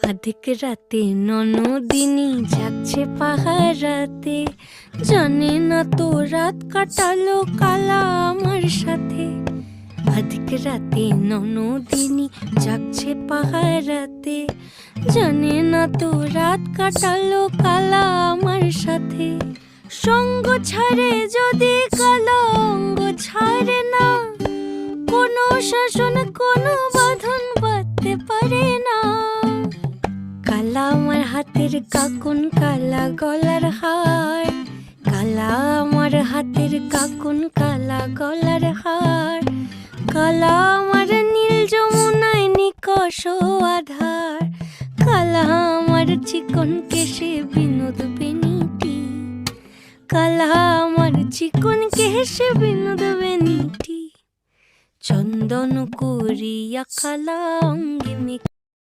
আধিক রাতে ননদিনী যাচ্ছে পাহারাতে, জানে না তো রাত কাটালো কালা আমার সাথে। আধিক রাতে ননদিনী যাচ্ছে পাহারাতে, জানে না তো রাত কাটালো কালা আমার সাথে। সঙ্গ ছাড়ে যদি কালা অঙ্গ ছাড়ে না, কোনো শাসন কোনো বাঁধন বাঁধতে পারে না। কালা আমার হাতের কাকুন কালা গলার হার, কালা আমার হাতের কাকুন কালা গলার হার। কালা আমার নীল যমুনায় নিকষ আধার, কালা আমার চিকন কেশে বিনোদ বেনিটি, কালা আমার চিকন কেশে বিনোদ বেনিটি। চন্দন করিয়া কালা অঙ্গে